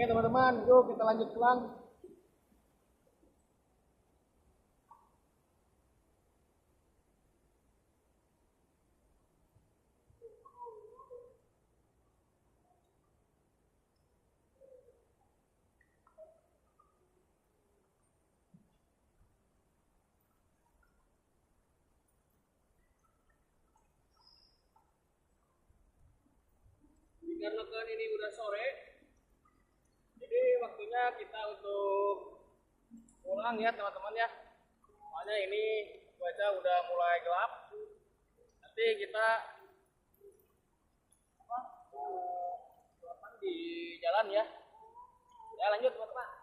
Oke teman-teman, yuk kita lanjut pulang. Karena kan ini udah sore, jadi waktunya kita untuk pulang ya teman-teman ya. Soalnya ini cuaca udah mulai gelap. Nanti kita di jalan ya. Ya lanjut teman-teman.